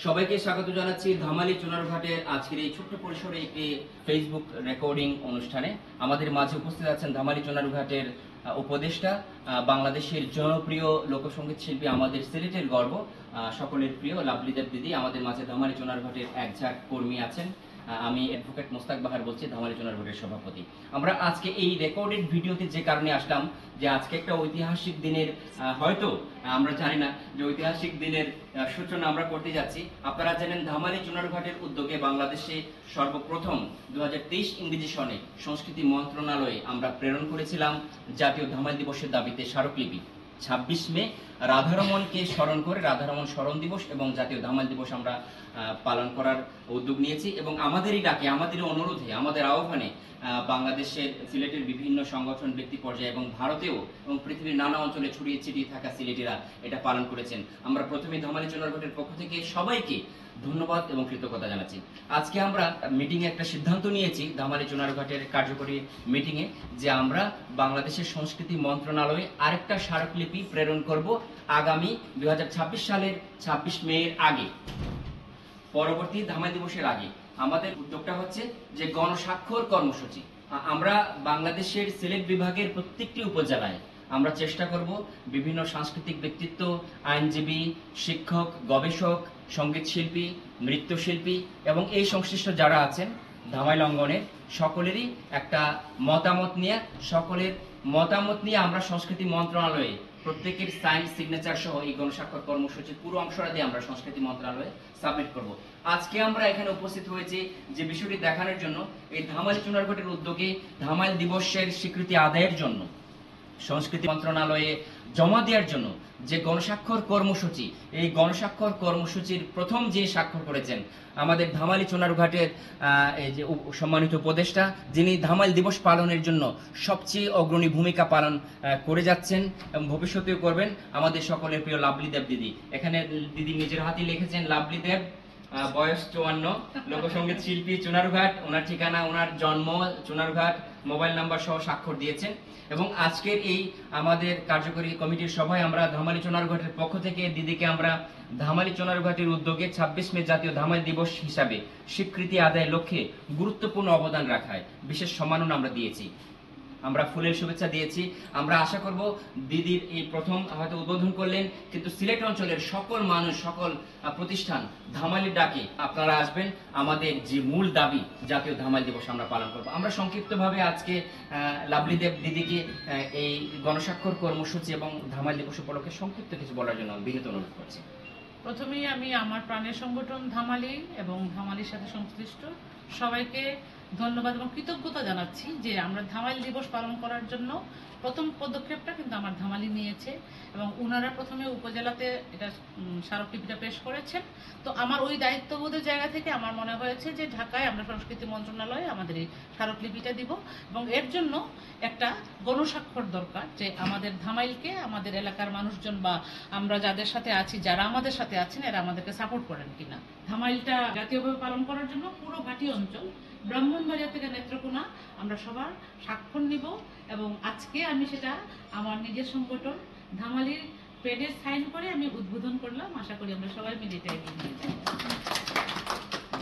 সবাইকে স্বাগত জানাচ্ছি ধামালি চুনারঘাটের আজকের এই ছোট্ট পরিসরে একটি ফেসবুক রেকর্ডিং অনুষ্ঠানে। আমাদের মাঝে উপস্থিত আছেন ধামালি চুনারঘাটের উপদেষ্টা, বাংলাদেশের জনপ্রিয় লোকসঙ্গীত শিল্পী, আমাদের সিলেটের গর্ব, সকলের প্রিয় লাভলি দেব দিদি। আমাদের মাঝে ধামালি চুনারঘাটের এক ঝাঁক কর্মী আছেন। আমি অ্যাডভোকেট মোস্তাক বাহার বলছি, ধামালি চুনারঘাটের সভাপতি। আমরা আজকে এই রেকর্ডেড ভিডিওতে যে কারণে আসলাম, যে আজকে একটা ঐতিহাসিক দিনের, হয়তো আমরা জানি না যে ঐতিহাসিক দিনের সূচনা আমরা করতে যাচ্ছি। আপনারা জানেন ধামালি চুনারঘাটের উদ্যোগে বাংলাদেশে সর্বপ্রথম 2023 ইংরেজি সনে সংস্কৃতি মন্ত্রণালয়ে আমরা প্রেরণ করেছিলাম জাতীয় ধামাল দিবসের দাবিতে স্মারকলিপি। 26 মে রাধারমণকে স্মরণ করে রাধারমণ স্মরণ দিবস এবং জাতীয় ধামাল দিবস আমরা পালন করার উদ্যোগ নিয়েছি, এবং আমাদেরই ডাকে, আমাদের অনুরোধে, আমাদের আহ্বানে বাংলাদেশের সিলেটের বিভিন্ন সংগঠন, ব্যক্তি পর্যায়ে এবং ভারতেও এবং পৃথিবীর নানা অঞ্চলে ছড়িয়ে ছিটিয়ে থাকা সিলেটিরা এটা পালন করেছেন। আমরা প্রথমে ধামালি চুনারঘাটের পক্ষ থেকে সবাইকে ধন্যবাদ এবং কৃতজ্ঞতা জানাচ্ছি। আজকে আমরা মিটিংয়ে একটা সিদ্ধান্ত নিয়েছি, ধামালি চুনারঘাটের কার্যকরী মিটিংয়ে, যে আমরা বাংলাদেশের সংস্কৃতি মন্ত্রণালয়ে আরেকটা স্মারকলিপি প্রেরণ করব আগামী 2026 সালের 26 মের আগে, পরবর্তী ধামাল দিবসের আগে। আমাদের উদ্যোগটা হচ্ছে যে গণস্বাক্ষর কর্মসূচি। আমরা বাংলাদেশের সিলেট বিভাগের প্রত্যেকটি উপজেলায় আমরা চেষ্টা করব বিভিন্ন সাংস্কৃতিক ব্যক্তিত্ব, আইনজীবী, শিক্ষক, গবেষক, সঙ্গীত শিল্পী, নৃত্যশিল্পী এবং এই সংশ্লিষ্ট যারা আছেন ধামাইল অঙ্গনের সকলেরই একটা মতামত নিয়ে আমরা সংস্কৃতি মন্ত্রণালয়ে প্রত্যেকের সাইন, সিগনেচার সহ এই গণস্বাক্ষর কর্মসূচির পুরো অংশটা দিয়ে আমরা সংস্কৃতি মন্ত্রণালয়ে সাবমিট করব। আজকে আমরা এখানে উপস্থিত হয়েছি যে বিষয়টি দেখানোর জন্য, এই ধামালি চুনারঘাটের উদ্যোগে ধামাইল দিবসের স্বীকৃতি আদায়ের জন্য, সংস্কৃতি মন্ত্রণালয়ে জমা দেওয়ার জন্য যে গণস্বাক্ষর কর্মসূচি, এই গণস্বাক্ষর কর্মসূচির প্রথম যে স্বাক্ষর করেছেন আমাদের ধামালি চুনারঘাটের এই যে সম্মানিত উপদেষ্টা, যিনি ধামাইল দিবস পালনের জন্য সবচেয়ে অগ্রণী ভূমিকা পালন করে যাচ্ছেন এবং ভবিষ্যতেও করবেন, আমাদের সকলের প্রিয় লাভলি দেব দিদি। এখানে দিদি নিজের হাতে লিখেছেন লাভলি দেব, বয়স 54, লোকসঙ্গীত শিল্পী, চুনারঘাট, ওনার ঠিকানা, ওনার জন্ম চুনারঘাট, মোবাইল নাম্বার সহ স্বাক্ষর দিয়েছেন। এবং আজকের এই আমাদের কার্যকরী কমিটির সভায় আমরা ধামালি চুনারঘাটের পক্ষ থেকে দিদিকে আমরা ধামালি চুনারঘাটের উদ্যোগে 26 মে জাতীয় ধামাল দিবস হিসাবে স্বীকৃতি আদায়ের লক্ষ্যে গুরুত্বপূর্ণ অবদান রাখায় বিশেষ সম্মাননা আমরা দিয়েছি, আমরা ফুলের শুভেচ্ছা দিয়েছি। আমরা আশা করব দিদির এই প্রথম হয়তো উদ্বোধন করলেন, কিন্তু সিলেট অঞ্চলের সকল মানুষ, সকল প্রতিষ্ঠান ধামালির ডাকে আপনারা আসবেন। আমাদের যে মূল দাবি জাতীয় ধামাল দিবস আমরা পালন করব। আমরা সংক্ষিপ্তভাবে আজকে লাভলি দেব দিদিকে এই গণস্বাক্ষর কর্মসূচি এবং ধামাল দিবস উপলক্ষে সংক্ষিপ্ত কিছু বলার জন্য বিনীত অনুরোধ করছি। প্রথমেই আমি আমার প্রাণের সংগঠন ধামালি এবং ধামালির সাথে সংশ্লিষ্ট সবাইকে ধন্যবাদ এবং কৃতজ্ঞতা জানাচ্ছি যে আমরা ধামাইল দিবস পালন করার জন্য প্রথম পদক্ষেপটা কিন্তু আমার ধামালি নিয়েছে, এবং ওনারা প্রথমে উপজেলাতে এটা স্মারকলিপিটা পেশ করেছেন। তো আমার ওই দায়িত্ববোধের জায়গা থেকে আমার মনে হয়েছে যে ঢাকায় আমরা সংস্কৃতি মন্ত্রণালয়ে আমাদের এই স্মারকলিপিটা দিব, এবং এর জন্য একটা গণস্বাক্ষর দরকার, যে আমাদের ধামাইলকে আমাদের এলাকার মানুষজন বা আমরা যাদের সাথে আছি, যারা আমাদের সাথে আছেন, এরা আমাদেরকে সাপোর্ট করেন কিনা। ধামাইলটা জাতীয়ভাবে পালন করার জন্য পুরো ঘাটি অঞ্চল, ব্রাহ্মণবাড়িয়া থেকে নেত্রকোনা, আমরা সবার স্বাক্ষর নিব, এবং আজকে আমি সেটা আমার নিজের সংগঠন ধামালির পেজে সাইন করে আমি উদ্বোধন করলাম। আশা করি আমরা সবাই মিলে এটা এগিয়ে নিয়ে যাব।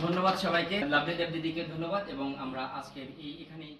ধন্যবাদ সবাইকে, লাভলি দেব দিদিকে ধন্যবাদ, এবং আমরা আজকে এখানেই